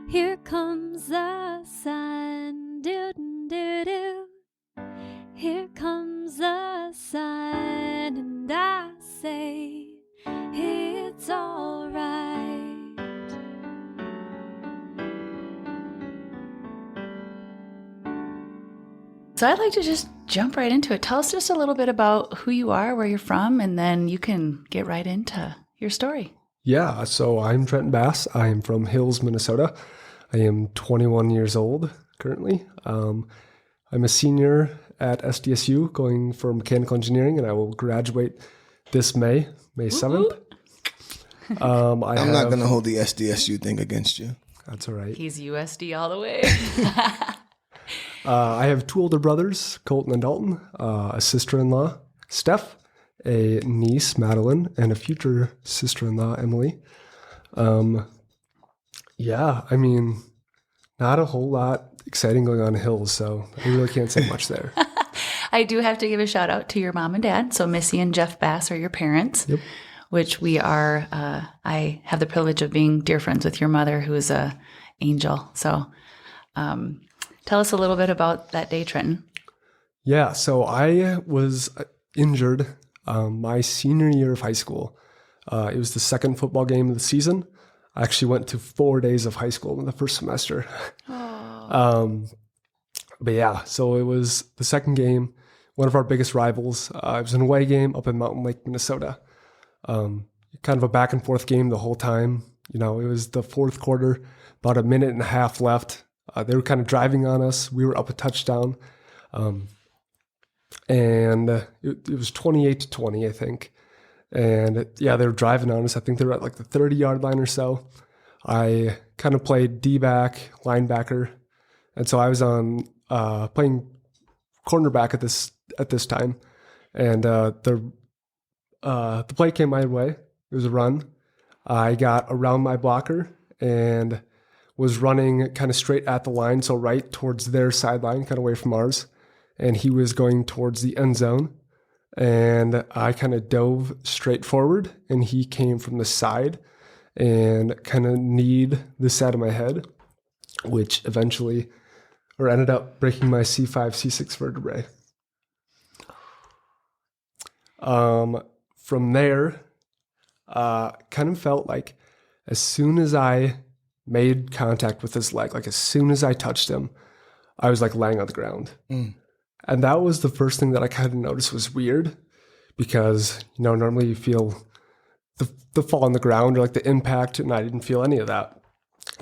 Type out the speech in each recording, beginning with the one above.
Here comes the sun, do-do-do-do. Here comes the sun, and I say it's all right. So I'd like to just jump right into it. Tell us just a little bit about who you are, where you're from, and then you can get right into your story. Yeah, so I'm Trenton Bass. I am from Hills, Minnesota. I am 21 years old currently. I'm a senior at SDSU going for mechanical engineering, and I will graduate this May 7th. I'm not going to hold the SDSU thing against you. That's all right. He's USD all the way. I have two older brothers, Colton and Dalton, a sister-in-law, Steph, a niece, Madeline, and a future sister-in-law, Emily. Yeah, I mean, not a whole lot exciting going on in Hills, so I really can't say much there. I do have to give a shout out to your mom and dad. So Missy and Jeff Bass are your parents, Yep. which we are. I have the privilege of being dear friends with your mother, who is a angel. So tell us a little bit about that day, Trenton. Yeah, so I was injured my senior year of high school. It was the second football game of the season. I actually went to 4 days of high school in the first semester. But yeah, so it was the second game, one of our biggest rivals. It was an away game up in Mountain Lake, Minnesota. Kind of a back and forth game the whole time. You know, it was the fourth quarter, about a minute and a half left. They were kind of driving on us. We were up a touchdown. And it was 28-20, I think. And yeah, they were driving on us. I think they were at like the 30-yard line or so. I kind of played D-back, linebacker. And so I was on playing cornerback at this time. And the play came my way. It was a run. I got around my blocker and was running kind of straight at the line, so right towards their sideline, kind of away from ours. And he was going towards the end zone. And I kind of dove straight forward, and he came from the side and kind of kneed the side of my head, which ended up breaking my C5, C6 vertebrae. From there, kind of felt like as soon as I made contact with his leg, like as soon as I touched him, I was like laying on the ground. And that was the first thing that I kind of noticed was weird because, you know, normally you feel the fall on the ground or like the impact, and I didn't feel any of that.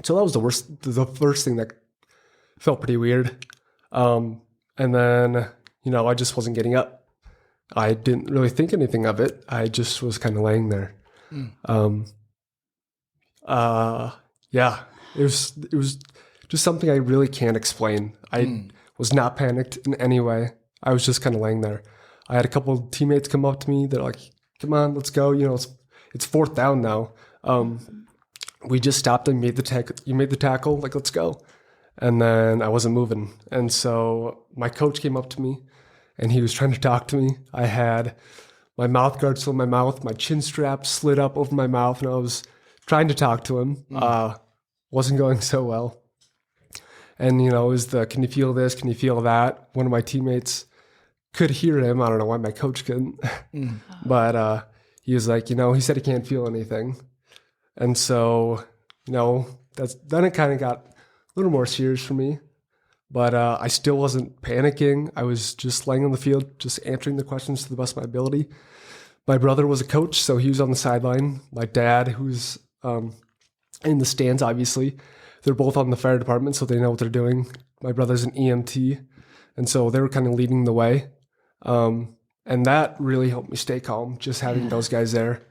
So that was the first thing that felt pretty weird. And then, you know, I just wasn't getting up. I didn't really think anything of it. I just was kind of laying there. Yeah, it was just something I really can't explain. I was not panicked in any way. I was just kind of laying there. I had a couple of teammates come up to me. They're like, "Come on, let's go. You know, it's fourth down now. We just stopped and made the tackle. You made the tackle. Like, let's go." And then I wasn't moving. And so my coach came up to me, and he was trying to talk to me. I had my mouth guard still in my mouth. My chin strap slid up over my mouth, and I was trying to talk to him. Wasn't going so well. And, you know, it was can you feel this? Can you feel that? One of my teammates could hear him. I don't know why my coach couldn't. But he was like, you know, he said he can't feel anything. And so, you know, then it kind of got a little more serious for me. But I still wasn't panicking. I was just laying on the field, just answering the questions to the best of my ability. My brother was a coach, so he was on the sideline. My dad, who's in the stands, obviously. They're both on the fire department, so they know what they're doing. My brother's an EMT, and so they were kind of leading the way. And that really helped me stay calm, just having those guys there.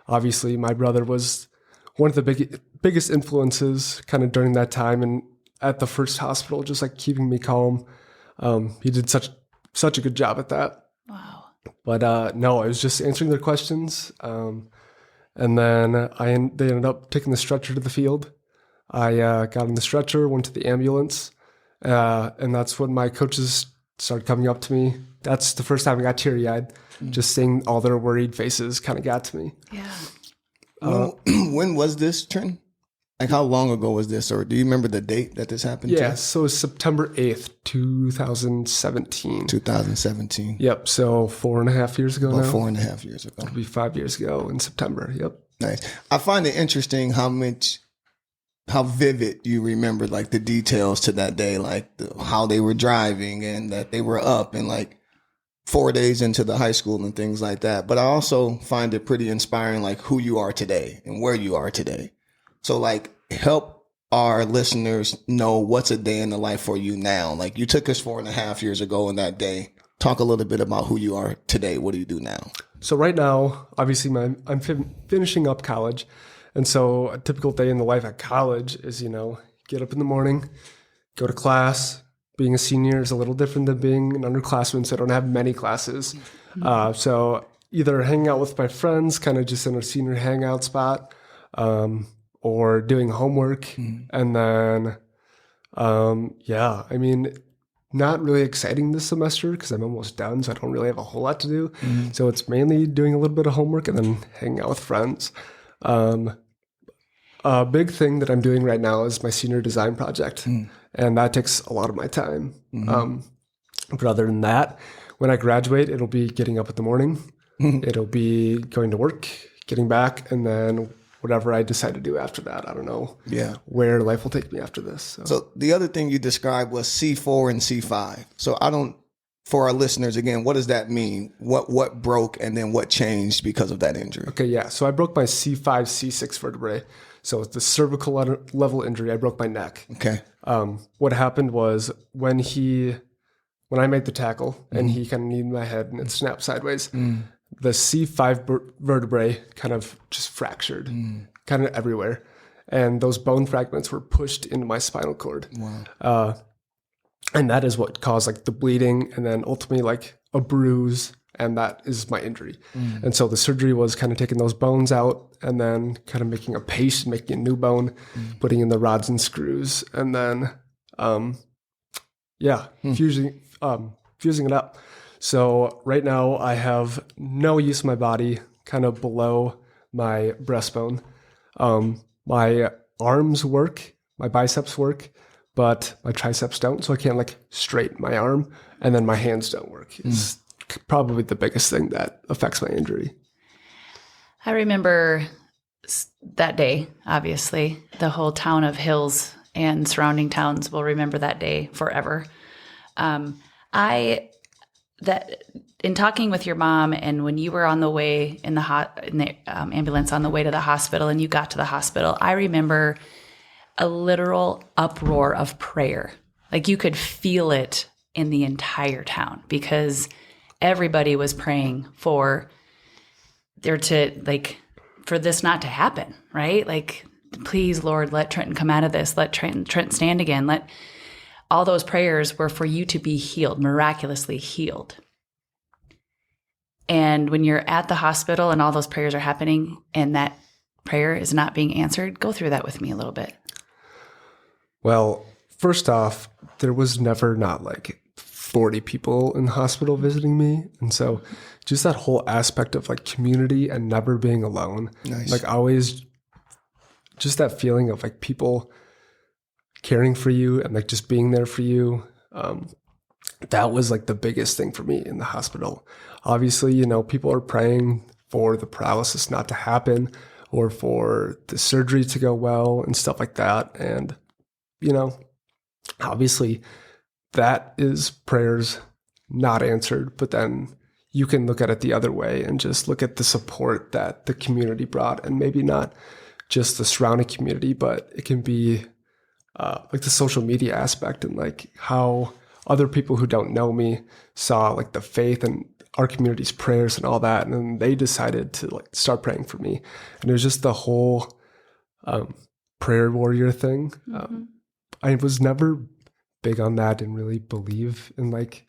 Obviously, my brother was one of the biggest influences kind of during that time and at the first hospital, just like keeping me calm. He did such a good job at that. Wow. But no, I was just answering their questions. And then they ended up taking the stretcher to the field. I got on the stretcher, went to the ambulance, and that's when my coaches started coming up to me. That's the first time I got teary-eyed. Just seeing all their worried faces kind of got to me. Yeah. When was this, Trenton? Like, how long ago was this? Or do you remember the date that this happened to? Yeah, so it's September 8th, 2017. 2017. Yep, so 4.5 years ago now. 4.5 years ago. It'll be 5 years ago in September, yep. Nice. I find it interesting how vivid you remember, like, the details to that day, like how they were driving and that they were up and like 4 days into the high school and things like that. But I also find it pretty inspiring, like who you are today and where you are today. So like, help our listeners know what's a day in the life for you now. Like, you took us 4.5 years ago in that day. Talk a little bit about who you are today. What do you do now? So right now, obviously, I'm finishing up college. And so a typical day in the life at college is, get up in the morning, go to class. Being a senior is a little different than being an underclassman, so I don't have many classes. So either hanging out with my friends, kind of just in a senior hangout spot, or doing homework. And then, not really exciting this semester because I'm almost done, so I don't really have a whole lot to do. So it's mainly doing a little bit of homework and then hanging out with friends. A big thing that I'm doing right now is my senior design project, and that takes a lot of my time. But other than that, when I graduate, it'll be getting up in the morning. It'll be going to work, getting back, and then whatever I decide to do after that. I don't know where life will take me after this. So the other thing you described was C4 and C5. So for our listeners, again, what does that mean? What broke and then what changed because of that injury? Okay, yeah. So I broke my C5, C6 vertebrae. So it's the cervical level injury. I broke my neck. Okay. What happened was when I made the tackle and he kind of kneed my head and it snapped sideways, the C5 vertebrae kind of just fractured, kind of everywhere. And those bone fragments were pushed into my spinal cord. Wow. And that is what caused like the bleeding and then ultimately like a bruise. And that is my injury. And so the surgery was kind of taking those bones out and then kind of making a paste, making a new bone, putting in the rods and screws, and then, fusing it up. So right now I have no use of my body kind of below my breastbone. My arms work, my biceps work, but my triceps don't. So I can't like straighten my arm, and then my hands don't work. It's probably the biggest thing that affects my injury. I remember that day, obviously. The whole town of Hills and surrounding towns will remember that day forever. In talking with your mom, and when you were on the way in the ambulance on the way to the hospital, and you got to the hospital, I remember a literal uproar of prayer. Like, you could feel it in the entire town because everybody was praying for this not to happen, right? Like, please, Lord, let Trenton come out of this. Let Trenton stand again. All those prayers were for you to be healed, miraculously healed. And when you're at the hospital and all those prayers are happening and that prayer is not being answered, go through that with me a little bit. Well, first off, there was never not like 40 people in the hospital visiting me. And so just that whole aspect of like community and never being alone. Nice. Like, always just that feeling of like people caring for you and like just being there for you. That was like the biggest thing for me in the hospital. Obviously, people are praying for the paralysis not to happen or for the surgery to go well and stuff like that. And, obviously that is prayers not answered, but then you can look at it the other way and just look at the support that the community brought, and maybe not just the surrounding community, but it can be like the social media aspect and like how other people who don't know me saw like the faith and our community's prayers and all that. And then they decided to like start praying for me. And it was just the whole prayer warrior thing. I was never big on that and really believe in like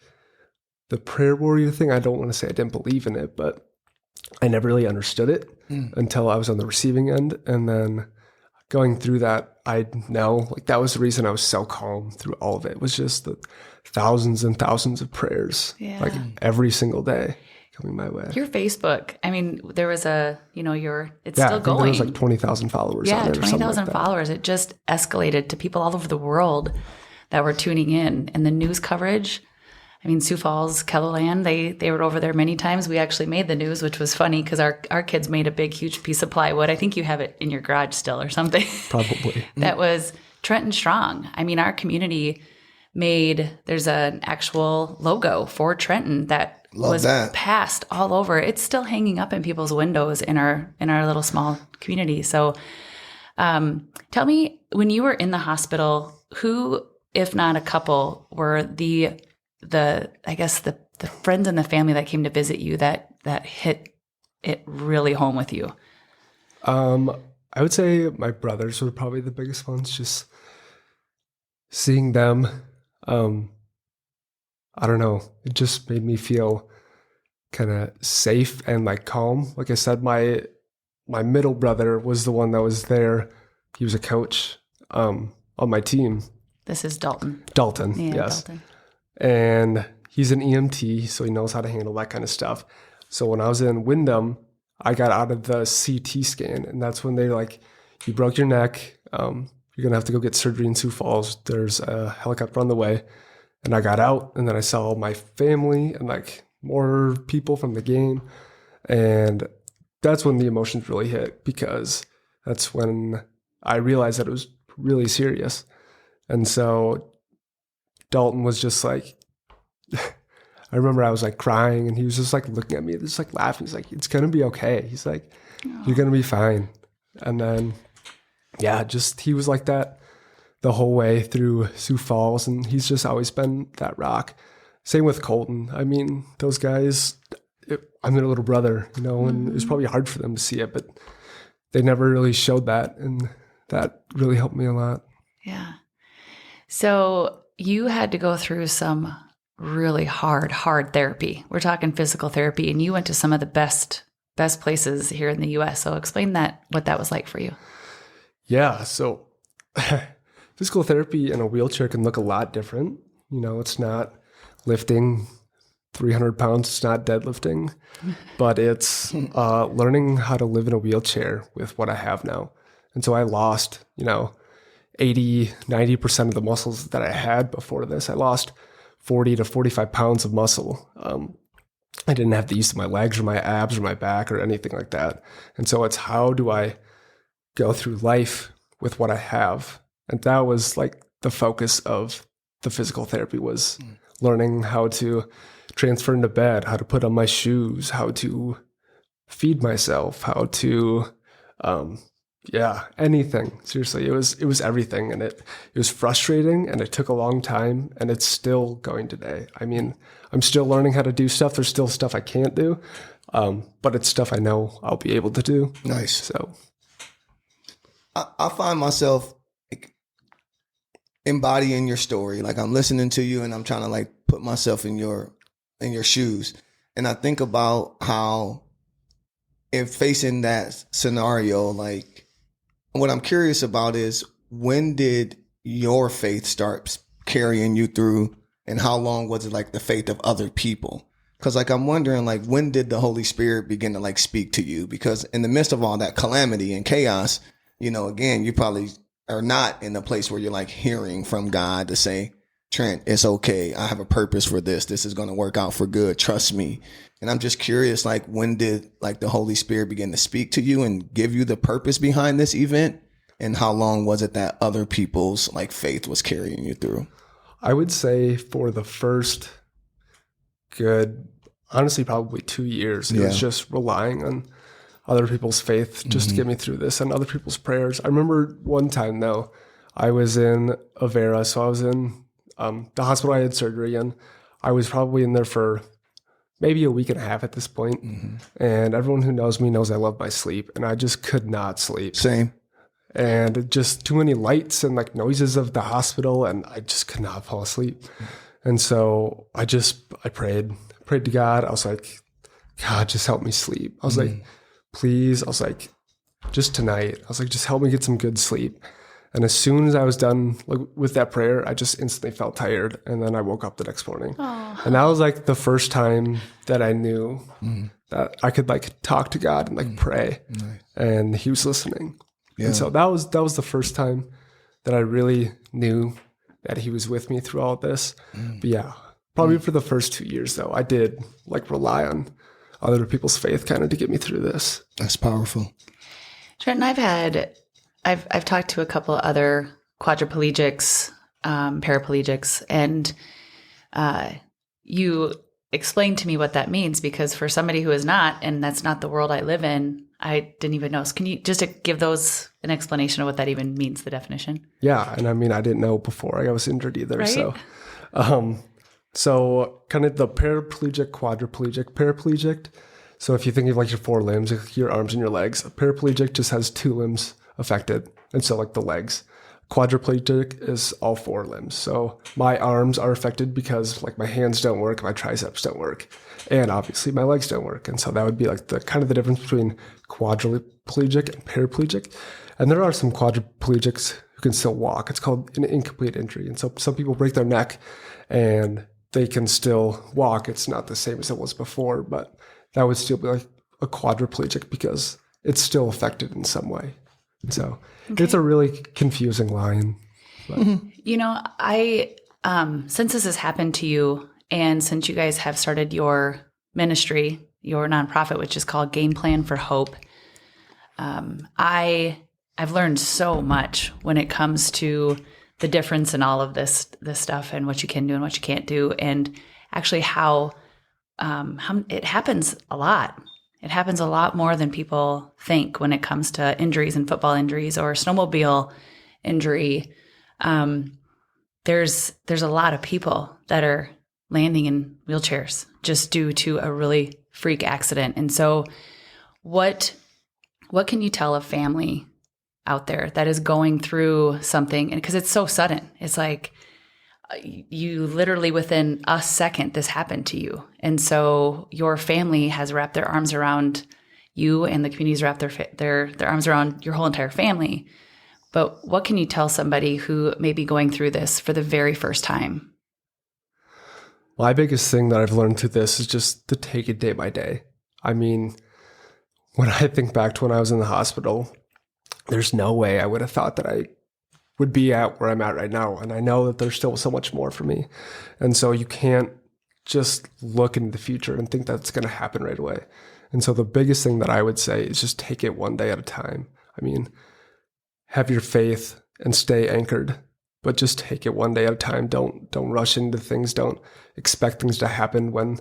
the prayer warrior thing. I don't want to say I didn't believe in it, but I never really understood it until I was on the receiving end. And then going through that, I know like that was the reason I was so calm through all of it. It was just the thousands and thousands of prayers, like every single day. coming my way. Your Facebook, I mean, there was it's Yeah, still I think going. there was like 20,000 followers on it or something 20,000 like that. followers. It just escalated to people all over the world that were tuning in. And the news coverage, I mean, Sioux Falls, Kellerland, they were over there many times. We actually made the news, which was funny because our kids made a big, huge piece of plywood. I think you have it in your garage still or something. Probably. That was Trenton Strong. I mean, our community there's an actual logo for Trenton that was passed all over. It's still hanging up in people's windows in our little small community. So tell me, when you were in the hospital, who, if not a couple, were the friends and the family that came to visit you that hit it really home with you? I would say my brothers were probably the biggest ones. Just seeing them, I don't know, it just made me feel kind of safe and like calm. Like I said, my middle brother was the one that was there. He was a coach on my team. This is Dalton. Dalton, Yeah, yes. Dalton. And he's an EMT, so he knows how to handle that kind of stuff. So when I was in Wyndham, I got out of the CT scan, and that's when they like, you broke your neck. You're going to have to go get surgery in Sioux Falls. There's a helicopter on the way. And I got out, and then I saw my family and like more people from the game. And that's when the emotions really hit, because that's when I realized that it was really serious. And so Dalton was just like, I remember I was like crying, and he was just like looking at me, just like laughing. He's like, it's going to be okay. He's like, you're going to be fine. And then, yeah, just he was like that the whole way through Sioux Falls, and he's just always been that rock. Same with Colton. I mean, those guys, I'm their little brother, and it was probably hard for them to see it, but they never really showed that, and that really helped me a lot. Yeah. So you had to go through some really hard therapy. We're talking physical therapy, and you went to some of the best places here in the U.S. So explain what that was like for you. Yeah. So physical therapy in a wheelchair can look a lot different. It's not lifting 300 pounds. It's not deadlifting, but it's learning how to live in a wheelchair with what I have now. And so I lost, 80, 90% of the muscles that I had before this. I lost 40 to 45 pounds of muscle. I didn't have the use of my legs or my abs or my back or anything like that. And so it's, how do I go through life with what I have? And that was like the focus of the physical therapy, was learning how to transfer into bed, how to put on my shoes, how to feed myself, how to, anything. Seriously, it was everything. And it was frustrating, and it took a long time, and it's still going today. I mean, I'm still learning how to do stuff. There's still stuff I can't do, but it's stuff I know I'll be able to do. Nice. So I find myself like embodying your story. Like, I'm listening to you, and I'm trying to like put myself in your shoes. And I think about how, if facing that scenario, like, what I'm curious about is, when did your faith start carrying you through, and how long was it like the faith of other people? Because like, I'm wondering, like, when did the Holy Spirit begin to like speak to you? Because in the midst of all that calamity and chaos, again, you probably are not in a place where you're like hearing from God to say, Trent, it's okay. I have a purpose for this. This is going to work out for good. Trust me. And I'm just curious, like, when did like the Holy Spirit begin to speak to you and give you the purpose behind this event? And how long was it that other people's like faith was carrying you through? I would say for the first good, honestly, probably 2 years, it was just relying on other people's faith just to get me through this, and other people's prayers. I remember one time though, I was in Avera. So I was in the hospital I had surgery in. I was probably in there for maybe a week and a half at this point. And everyone who knows me knows I love my sleep, and I just could not sleep. Same. And just too many lights and like noises of the hospital, and I just could not fall asleep. And so I prayed to God. I was like, God, just help me sleep. I was like, please. I was like, just tonight. I was like, just help me get some good sleep. And as soon as I was done with that prayer, I just instantly felt tired. And then I woke up the next morning. Oh. And that was like the first time that I knew that I could like talk to God and like pray. Nice. And he was listening. Yeah. And so that was the first time that I really knew that he was with me through all of this. But yeah, probably for the first 2 years though, I did like rely on other people's faith kind of to get me through this. That's powerful. Trenton, I've talked to a couple of other quadriplegics, paraplegics, and you explained to me what that means, because for somebody who is not, and that's not the world I live in, I didn't even know. So can you just give those an explanation of what that even means, the definition? Yeah. And I mean, I didn't know before I was injured either. Right? So kind of the paraplegic, quadriplegic, paraplegic. So if you think of like your 4 limbs, like your arms and your legs, a paraplegic just has 2 limbs affected. And so like the legs. Quadriplegic is all 4 limbs. So my arms are affected because like my hands don't work, my triceps don't work, and obviously my legs don't work. And so that would be like the kind of the difference between quadriplegic and paraplegic. And there are some quadriplegics who can still walk. It's called an incomplete injury. And so some people break their neck and they can still walk. It's not the same as it was before, but that would still be like a quadriplegic because it's still affected in some way. So it's a really confusing line. But. You know, since this has happened to you, and since you guys have started your ministry, your nonprofit, which is called Game Plan for Hope, I've learned so much when it comes to the difference in all of this stuff and what you can do and what you can't do, and actually how it happens a lot. It happens a lot more than people think when it comes to injuries and football injuries or snowmobile injury. There's a lot of people that are landing in wheelchairs just due to a really freak accident. And so what can you tell a family out there that is going through something? And because it's so sudden, it's like you literally within a second this happened to you, and so your family has wrapped their arms around you, and the community's wrapped their arms around your whole entire family. But what can you tell somebody who may be going through this for the very first time? My biggest thing that I've learned through this is just to take it day by day. I mean, when I think back to when I was in the hospital, there's no way I would have thought that I would be at where I'm at right now. And I know that there's still so much more for me. And so you can't just look into the future and think that's going to happen right away. And so the biggest thing that I would say is just take it one day at a time. I mean, have your faith and stay anchored, but just take it one day at a time. Don't rush into things. Don't expect things to happen when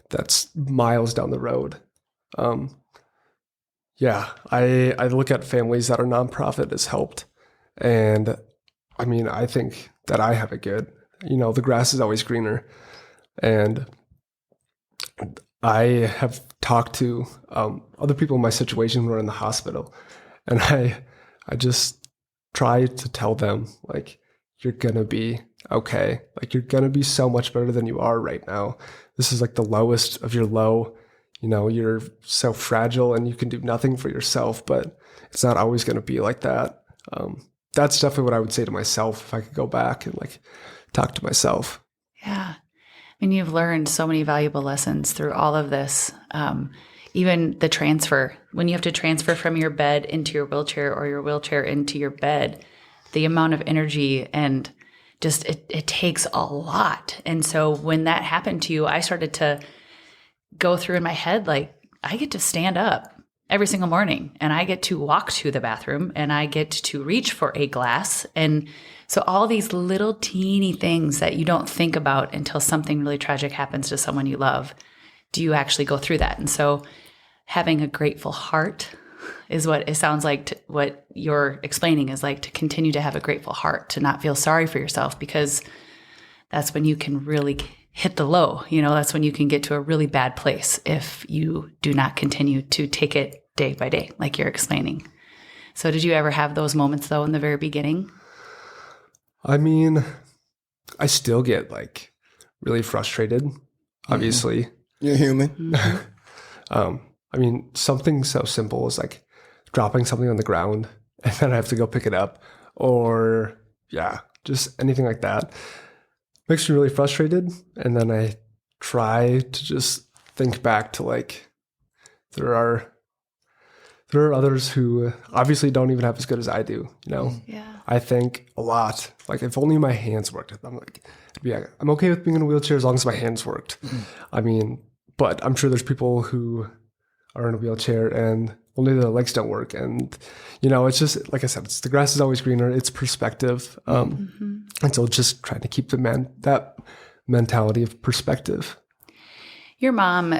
that's miles down the road. Yeah, I look at families that are nonprofit as helped. And I mean, I think that I have it good. You know, the grass is always greener. And I have talked to other people in my situation who are in the hospital. And I just try to tell them, like, you're going to be okay. Like, you're going to be so much better than you are right now. This is like the lowest of your low. You know, you're so fragile and you can do nothing for yourself, but it's not always going to be like that. That's definitely what I would say to myself if I could go back and like talk to myself. Yeah. I mean, you've learned so many valuable lessons through all of this. Even the transfer, when you have to transfer from your bed into your wheelchair or your wheelchair into your bed, the amount of energy and just it takes a lot. And so when that happened to you, I started to go through in my head, like, I get to stand up every single morning and I get to walk to the bathroom and I get to reach for a glass. And so all these little teeny things that you don't think about until something really tragic happens to someone you love, do you actually go through that? And so having a grateful heart is what it sounds like, what you're explaining is like, to continue to have a grateful heart, to not feel sorry for yourself, because that's when you can really hit the low. You know, that's when you can get to a really bad place if you do not continue to take it day by day, like you're explaining. So did you ever have those moments though in the very beginning? I mean, I still get like really frustrated, obviously. You're human. Mm-hmm. I mean, something so simple as like dropping something on the ground and then I have to go pick it up. or just anything like that. Makes me really frustrated. And then I try to just think back to like, there are others who obviously don't even have as good as I do, Yeah. I think a lot, like if only my hands worked, I'm okay with being in a wheelchair as long as my hands worked. I mean, but I'm sure there's people who are in a wheelchair and only their legs don't work. And, it's just, like I said, the grass is always greener. It's perspective. And so just trying to keep that mentality of perspective. Your mom,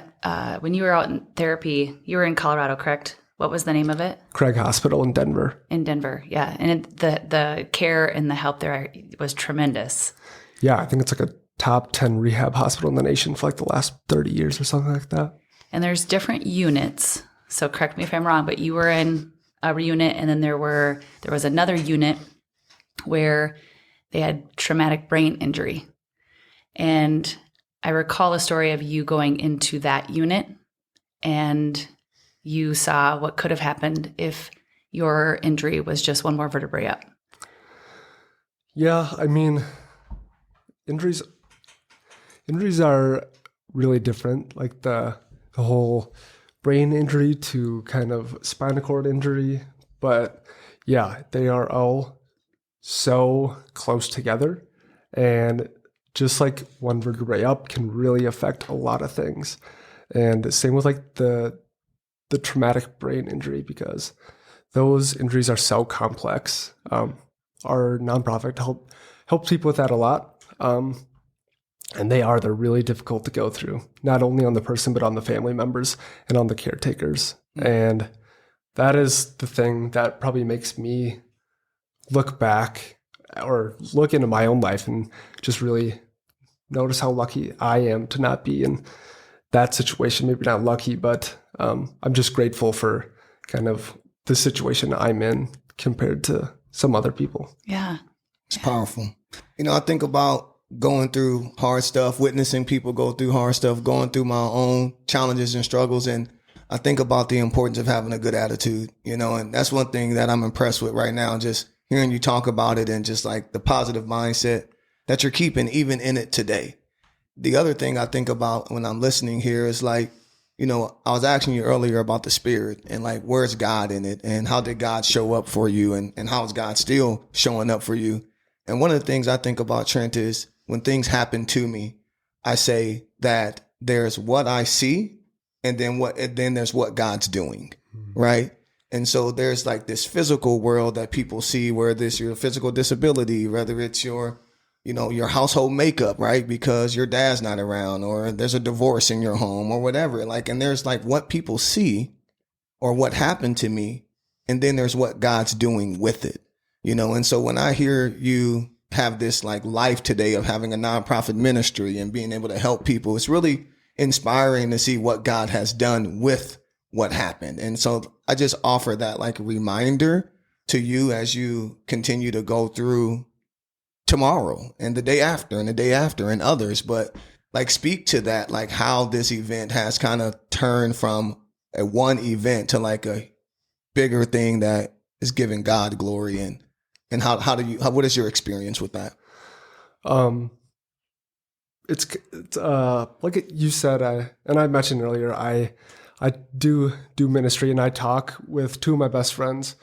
when you were out in therapy, you were in Colorado, correct? What was the name of it? Craig Hospital in Denver. In Denver, yeah. And the care and the help there was tremendous. Yeah, I think it's like a top 10 rehab hospital in the nation for like the last 30 years or something like that. And there's different units. So correct me if I'm wrong, but you were in a unit, and then there was another unit where they had traumatic brain injury. And I recall a story of you going into that unit, and you saw what could have happened if your injury was just one more vertebrae up. Yeah, I mean, injuries are really different. Like the whole brain injury to kind of spinal cord injury. But yeah, they are all so close together. And just like one vertebrae up can really affect a lot of things. And same with like the traumatic brain injury, because those injuries are so complex. Our nonprofit helps people with that a lot. And they're really difficult to go through, not only on the person, but on the family members and on the caretakers. And that is the thing that probably makes me look back or look into my own life and just really notice how lucky I am to not be in that situation. Maybe not lucky, but I'm just grateful for kind of the situation I'm in compared to some other people. Yeah. It's powerful. I think about going through hard stuff, witnessing people go through hard stuff, going through my own challenges and struggles. And I think about the importance of having a good attitude, and that's one thing that I'm impressed with right now, just hearing you talk about it and just like the positive mindset that you're keeping even in it today. The other thing I think about when I'm listening here is like, I was asking you earlier about the spirit and like, where's God in it, and how did God show up for you, and how is God still showing up for you? And one of the things I think about, Trent, is when things happen to me, I say that there's what I see, and then there's what God's doing, right? And so there's like this physical world that people see, where there's your physical disability, whether it's your household makeup, right? Because your dad's not around, or there's a divorce in your home or whatever. Like, and there's like what people see or what happened to me. And then there's what God's doing with it, And so when I hear you have this like life today of having a nonprofit ministry and being able to help people, it's really inspiring to see what God has done with what happened. And so I just offer that like reminder to you as you continue to go through tomorrow and the day after and the day after and others, but like speak to that, like how this event has kind of turned from a one event to like a bigger thing that is giving God glory. And what is your experience with that? It's like you said, and I mentioned earlier, I do ministry, and I talk with two of my best friends.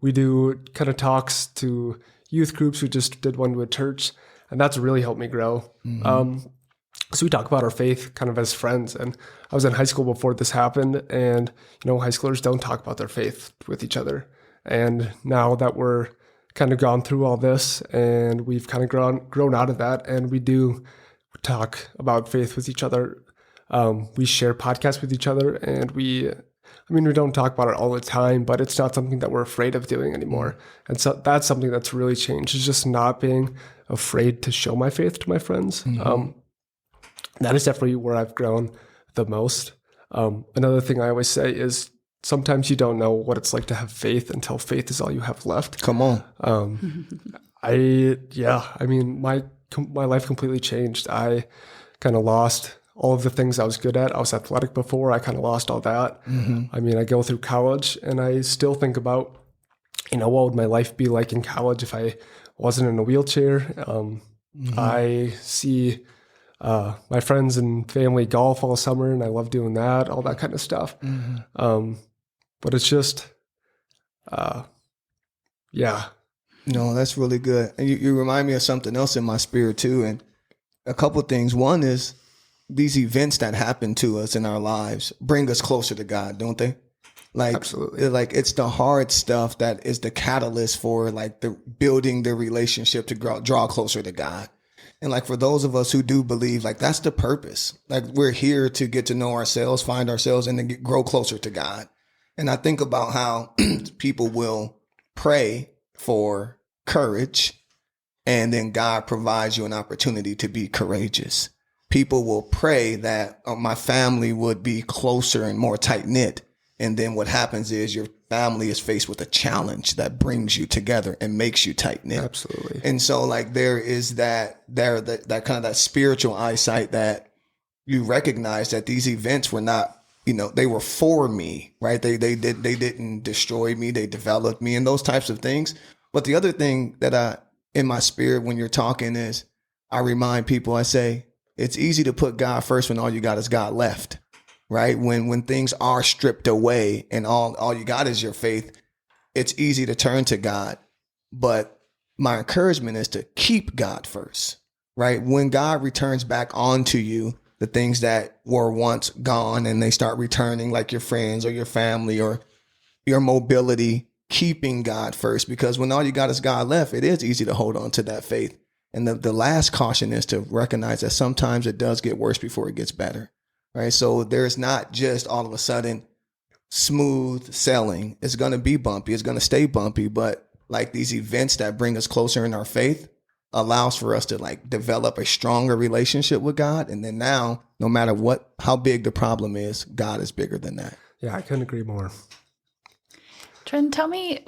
We do kind of talks to youth groups. We just did one to a church, and that's really helped me grow. So we talk about our faith kind of as friends. And I was in high school before this happened, and high schoolers don't talk about their faith with each other. And now that we're kind of gone through all this, and we've kind of grown out of that, and we do talk about faith with each other. We share podcasts with each other, and we don't talk about it all the time, but it's not something that we're afraid of doing anymore. And so that's something that's really changed, is just not being afraid to show my faith to my friends. That is definitely where I've grown the most. Another thing I always say is sometimes you don't know what it's like to have faith until faith is all you have left. Come on. My life completely changed. I kind of lost all of the things I was good at. I was athletic before. I kind of lost all that. I go through college, and I still think about, what would my life be like in college if I wasn't in a wheelchair? I see my friends and family golf all summer, and I love doing that, all that kind of stuff. But it's just, yeah. No, that's really good. And you remind me of something else in my spirit too. And a couple of things. One is these events that happen to us in our lives bring us closer to God, don't they? Like, Absolutely. like it's the hard stuff that is the catalyst for like the building the relationship to draw closer to God. And like for those of us who do believe, like that's the purpose. Like we're here to get to know ourselves, find ourselves, and then grow closer to God. And I think about how people will pray for courage, and then God provides you an opportunity to be courageous. People will pray that my family would be closer and more tight knit. And then what happens is your family is faced with a challenge that brings you together and makes you tight knit. Absolutely. And so like there is that kind of that spiritual eyesight that you recognize that these events were not, they were for me, right? They didn't destroy me. They developed me and those types of things. But the other thing that in my spirit when you're talking is I remind people, I say, it's easy to put God first when all you got is God left, right? When things are stripped away and all you got is your faith, it's easy to turn to God. But my encouragement is to keep God first, right? When God returns back onto you, the things that were once gone and they start returning, like your friends or your family or your mobility, keeping God first, because when all you got is God left, it is easy to hold on to that faith. And the last caution is to recognize that sometimes it does get worse before it gets better, right? So there's not just all of a sudden smooth sailing. It's going to be bumpy. It's going to stay bumpy. But like these events that bring us closer in our faith allows for us to like develop a stronger relationship with God. And then now, no matter how big the problem is, God is bigger than that. Yeah, I couldn't agree more. Trenton, tell me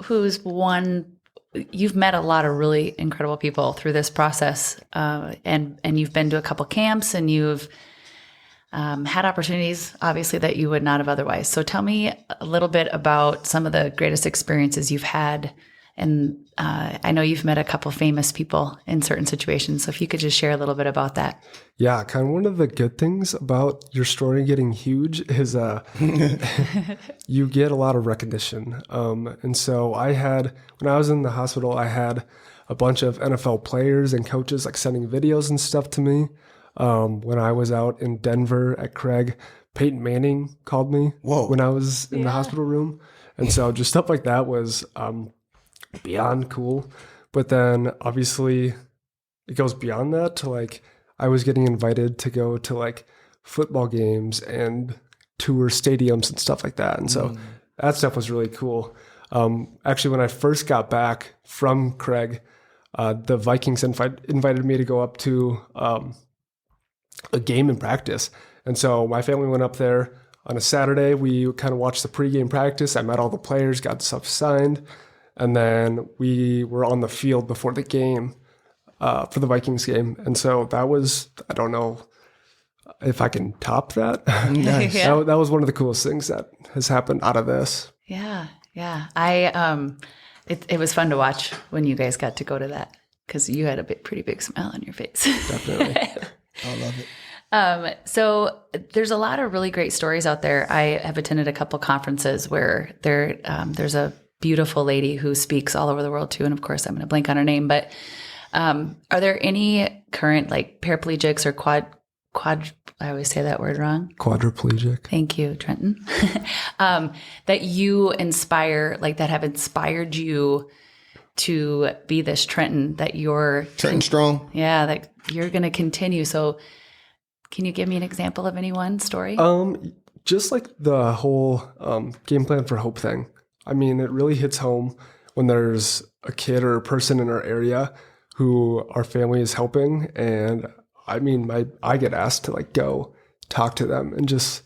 you've met a lot of really incredible people through this process, and you've been to a couple camps and you've had opportunities, obviously, that you would not have otherwise. So tell me a little bit about some of the greatest experiences you've had. And I know you've met a couple famous people in certain situations. So if you could just share a little bit about that. Yeah, kind of one of the good things about your story getting huge is you get a lot of recognition. And so when I was in the hospital, I had a bunch of NFL players and coaches like sending videos and stuff to me. When I was out in Denver at Craig, Peyton Manning called me when I was in the hospital room. And so just stuff like that was beyond cool. But then obviously it goes beyond that to like I was getting invited to go to like football games and tour stadiums and stuff like that. And so that stuff was really cool. Actually, when I first got back from Craig, the Vikings invited me to go up to a game in practice. And so my family went up there on a Saturday. We kind of watched the pregame practice. I met all the players, got stuff signed. And then we were on the field before the game for the Vikings game. And so that was, I don't know if I can top that. Nice. Yeah. That was one of the coolest things that has happened out of this. Yeah. Yeah. It was fun to watch when you guys got to go to that because you had a pretty big smile on your face. Definitely. I love it. So there's a lot of really great stories out there. I have attended a couple conferences where there's a beautiful lady who speaks all over the world too. And of course, I'm going to blank on her name, but are there any current like paraplegics or I always say that word wrong. Quadriplegic. Thank you, Trenton. That you inspire, like that have inspired you to be this Trenton that you're Trenton strong. Yeah, that you're going to continue. So can you give me an example of any one story? Just like the whole Game Plan for Hope thing. I mean, it really hits home when there's a kid or a person in our area who our family is helping. And I mean, I get asked to like go talk to them and just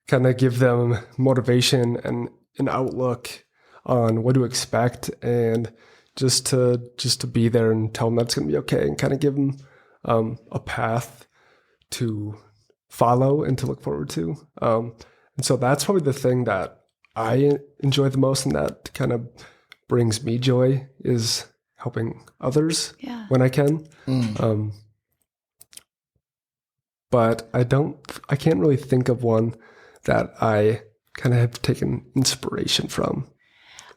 kind of give them motivation and an outlook on what to expect and just to be there and tell them that's going to be okay and kind of give them a path to follow and to look forward to. And so that's probably the thing that I enjoy the most and that kind of brings me joy is helping others Yeah. when I can. But I can't really think of one that I kind of have taken inspiration from.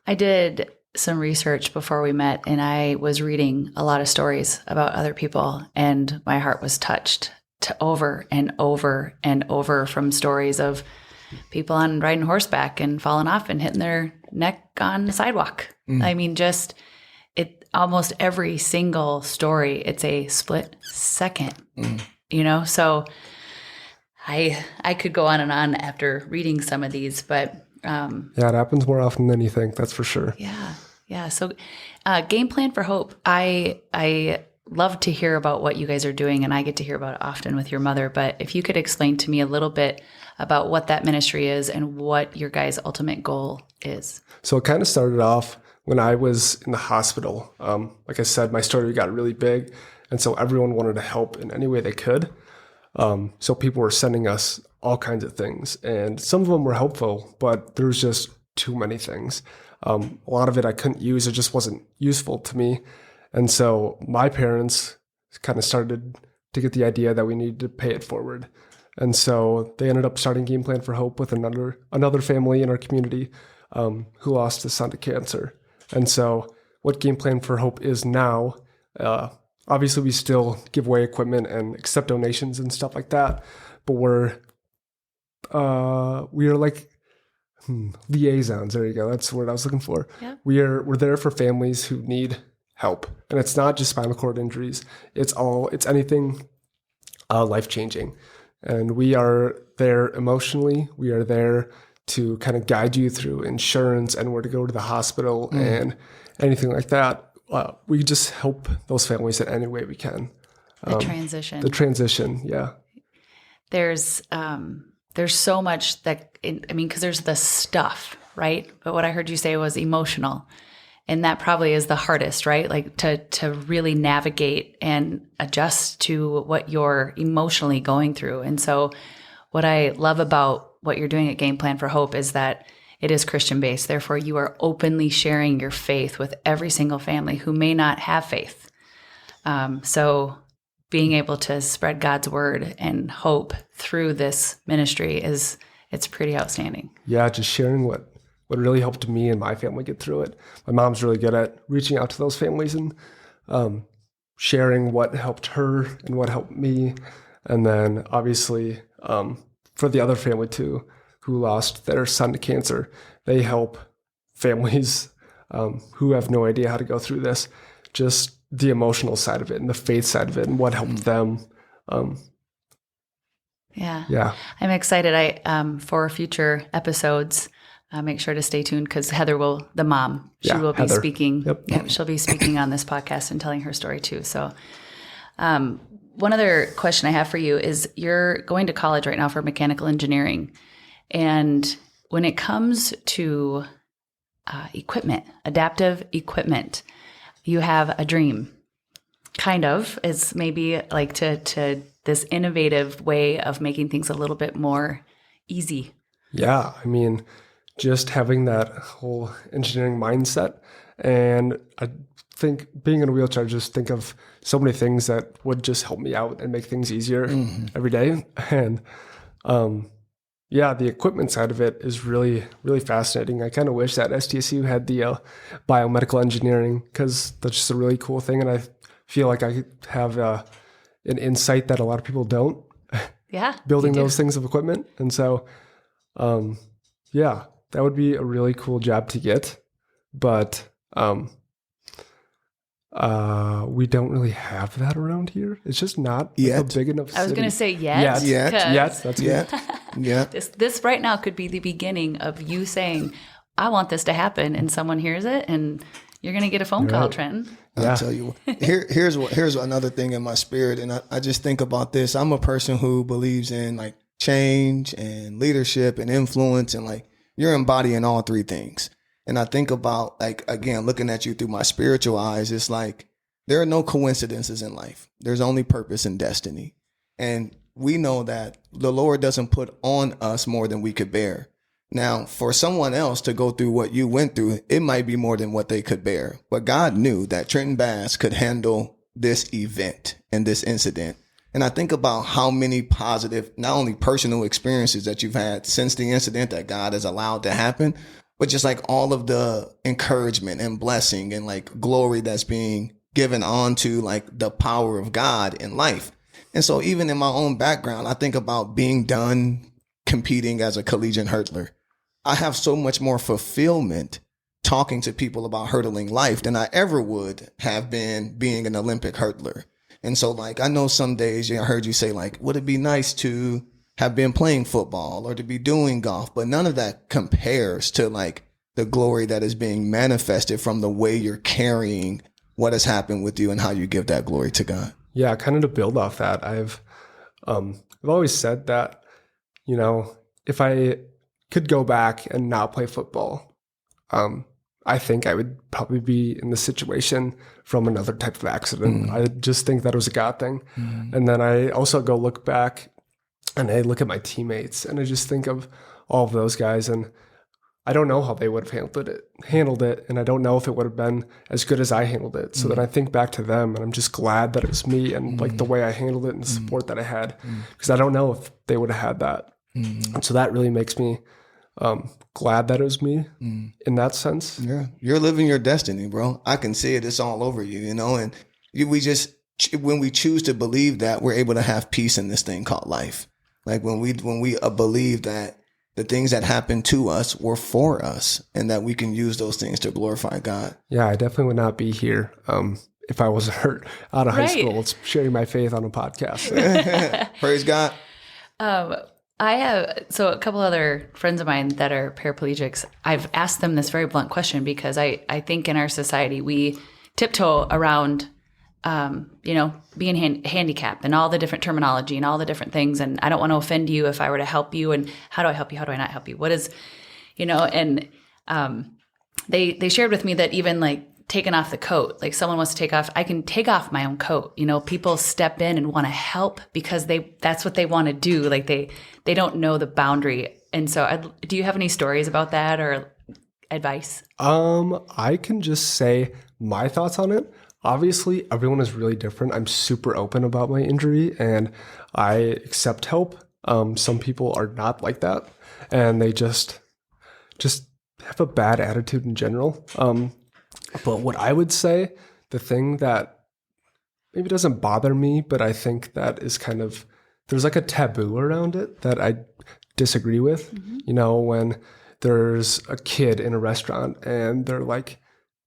I did some research before we met, and I was reading a lot of stories about other people, and my heart was touched to over and over and over from stories of people on riding horseback and falling off and hitting their neck on the sidewalk. I mean, just almost every single story, it's a split second, so I could go on and on after reading some of these, but it happens more often than you think, that's for sure. Yeah. So Game Plan for Hope, I love to hear about what you guys are doing, and I get to hear about it often with your mother, but if you could explain to me a little bit about what that ministry is and what your guys' ultimate goal is. So it kind of started off when I was in the hospital. Like I said, my story got really big, and so everyone wanted to help in any way they could. So people were sending us all kinds of things, and some of them were helpful, but there was just too many things. A lot of it I couldn't use. It just wasn't useful to me. And so my parents kind of started to get the idea that we needed to pay it forward. And so they ended up starting Game Plan for Hope with another family in our community who lost a son to cancer. And so what Game Plan for Hope is now, obviously we still give away equipment and accept donations and stuff like that, but we are like liaisons. There you go. That's the word I was looking for. Yeah. We're there for families who need help, and it's not just spinal cord injuries. It's anything life-changing, and we are there emotionally. We are there to kind of guide you through insurance and where to go to the hospital and anything like that. We just help those families in any way we can. The transition. Yeah. There's so much because there's the stuff, right? But what I heard you say was emotional. And that probably is the hardest, right? Like to really navigate and adjust to what you're emotionally going through. And so what I love about what you're doing at Game Plan for Hope is that it is Christian-based. Therefore, you are openly sharing your faith with every single family who may not have faith. So being able to spread God's word and hope through this ministry it's pretty outstanding. Yeah, just sharing what really helped me and my family get through it. My mom's really good at reaching out to those families and sharing what helped her and what helped me. And then obviously for the other family too, who lost their son to cancer, they help families who have no idea how to go through this, just the emotional side of it and the faith side of it and what helped them. Yeah. I'm excited. For future episodes, make sure to stay tuned because Heather will be speaking. Yep. She'll be speaking on this podcast and telling her story too. So one other question I have for you is you're going to college right now for mechanical engineering. And when it comes to equipment, adaptive equipment, you have a dream, kind of, is maybe like to this innovative way of making things a little bit more easy. Yeah, I mean, just having that whole engineering mindset. And I think being in a wheelchair, just think of so many things that would just help me out and make things easier every day. And the equipment side of it is really, really fascinating. I kind of wish that STSU had the biomedical engineering because that's just a really cool thing. And I feel like I have an insight that a lot of people don't. Yeah. Building those things of equipment. And so, that would be a really cool job to get. But we don't really have that around here. It's just not a big enough city. I was going to say yet. Yet. That's good. Yeah. This right now could be the beginning of you saying, I want this to happen, and someone hears it, and you're going to get a phone call, Trenton. I'll tell you what. Here's another thing in my spirit, and I just think about this. I'm a person who believes in like change and leadership and influence, and like you're embodying all three things. And I think about, like, again, looking at you through my spiritual eyes, it's like there are no coincidences in life. There's only purpose and destiny. And we know that the Lord doesn't put on us more than we could bear. Now, for someone else to go through what you went through, it might be more than what they could bear. But God knew that Trenton Bass could handle this event and this incident. And I think about how many positive, not only personal experiences that you've had since the incident that God has allowed to happen, but just like all of the encouragement and blessing and like glory that's being given onto like the power of God in life. And so even in my own background, I think about being done competing as a collegiate hurdler. I have so much more fulfillment talking to people about hurdling life than I ever would have been being an Olympic hurdler. And so like, I know some days I heard you say like, would it be nice to have been playing football or to be doing golf? But none of that compares to like the glory that is being manifested from the way you're carrying what has happened with you and how you give that glory to God. Yeah, kind of to build off that, I've always said that, you know, if I could go back and not play football, I think I would probably be in the situation from another type of accident. I just think that was a God thing. And then I also go look back and I look at my teammates and I just think of all of those guys, and I don't know how they would have handled it. And I don't know if it would have been as good as I handled it. So then I think back to them and I'm just glad that it was me and like the way I handled it and the support that I had, because I don't know if they would have had that. And so that really makes me glad that it was me in that sense. Yeah. You're living your destiny, bro. I can see it. It's all over you, you know, and when we choose to believe that, we're able to have peace in this thing called life. Like when we believe that the things that happen to us were for us and that we can use those things to glorify God. Yeah, I definitely would not be here if I wasn't hurt out of high school. It's sharing my faith on a podcast. Praise God. I have, so a couple other friends of mine that are paraplegics, I've asked them this very blunt question because I think in our society, we tiptoe around, being handicapped and all the different terminology and all the different things. And I don't want to offend you if I were to help you. And how do I help you? How do I not help you? What is, and they shared with me that even like taking off the coat, like someone wants to take off, I can take off my own coat. You know, people step in and want to help because that's what they want to do. Like they don't know the boundary. And so do you have any stories about that or advice? I can just say my thoughts on it. Obviously, everyone is really different. I'm super open about my injury and I accept help. Some people are not like that and they just have a bad attitude in general. But what I would say, the thing that maybe doesn't bother me, but I think that is kind of, there's like a taboo around it that I disagree with. You know, when there's a kid in a restaurant and they're like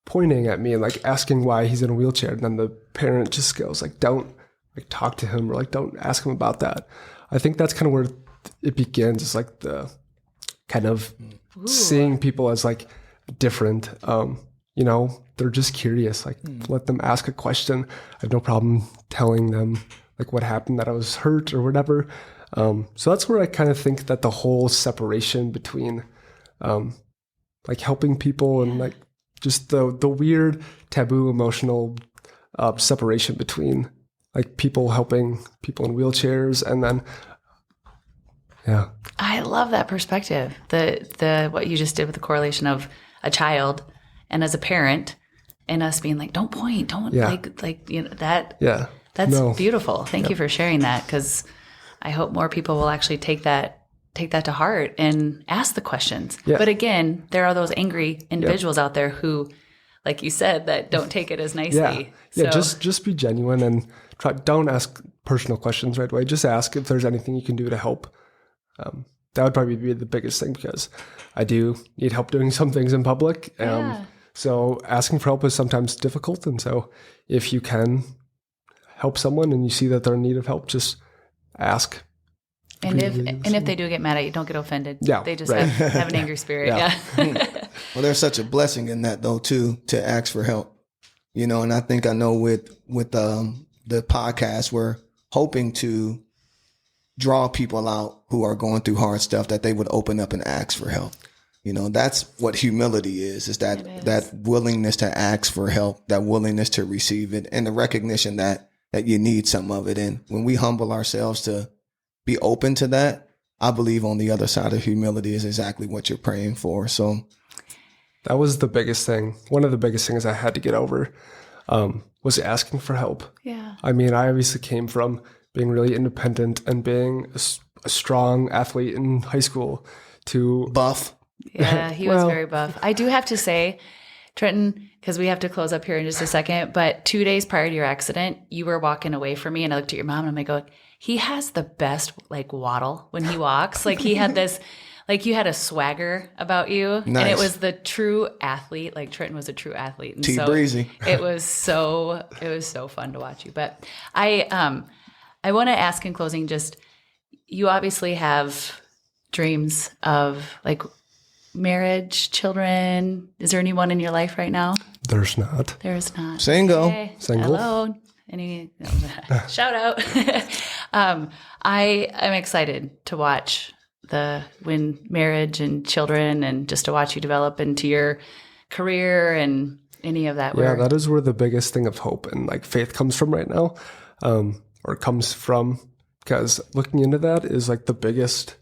pointing at me and like asking why he's in a wheelchair. And then the parent just goes like, don't like talk to him or like, don't ask him about that. I think that's kind of where it begins. It's like the kind of seeing people as like different, you know, they're just curious, like let them ask a question. I have no problem telling them like what happened, that I was hurt or whatever. So that's where I kind of think that the whole separation between like helping people and like just the weird taboo emotional separation between like people helping people in wheelchairs and then, yeah. I love that perspective. The what you just did with the correlation of a child and as a parent and us being like, don't point, don't like, you know, that, that's beautiful. Thank you for sharing that. 'Cause I hope more people will actually take that to heart and ask the questions. Yeah. But again, there are those angry individuals out there who, like you said, that don't take it as nicely. Yeah. Just be genuine and don't ask personal questions right away. Just ask if there's anything you can do to help. That would probably be the biggest thing because I do need help doing some things in public. So asking for help is sometimes difficult. And so if you can help someone and you see that they're in need of help, just ask. And if they do get mad at you, don't get offended. Yeah, they just have an angry spirit. Yeah. Well, there's such a blessing in that though too, to ask for help. You know, and I think I know with the podcast, we're hoping to draw people out who are going through hard stuff, that they would open up and ask for help. You know, that's what humility is that willingness to ask for help, that willingness to receive it, and the recognition that you need some of it. And when we humble ourselves to be open to that, I believe on the other side of humility is exactly what you're praying for. So that was the biggest thing. One of the biggest things I had to get over was asking for help. Yeah. I mean, I obviously came from being really independent and being a strong athlete in high school to buff. Yeah, he was very buff. I do have to say, Trenton, because we have to close up here in just a second, but 2 days prior to your accident, you were walking away from me and I looked at your mom and I'm like, he has the best like waddle when he walks. Like he had this, like you had a swagger about you. Nice. And it was the true athlete. Like Trenton was a true athlete. And Breezy. it was so fun to watch you. But I want to ask in closing, just, you obviously have dreams of like marriage, children. Is there anyone in your life right now? There's not. There's not. Single. Okay. Single. Hello. Any shout out. I am excited to watch when marriage and children and just to watch you develop into your career and any of that. Yeah, that is where the biggest thing of hope and like faith comes from right now, or comes from, because looking into that is like the biggest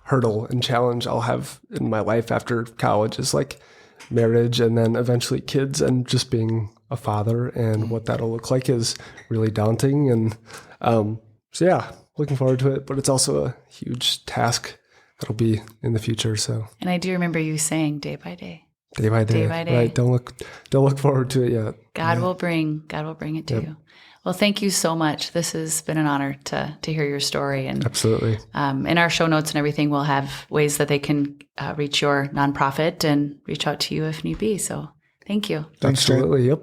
hurdle and challenge I'll have in my life after college is like marriage and then eventually kids, and just being a father and what that'll look like is really daunting. And so yeah, looking forward to it, but it's also a huge task that'll be in the future. So, and I do remember you saying day by day. Day by day. Right. Don't look forward to it yet. God will bring it to you. Well, thank you so much. This has been an honor to hear your story. And absolutely. In our show notes and everything, we'll have ways that they can reach your nonprofit and reach out to you if need be. So thank you. Absolutely. Yep.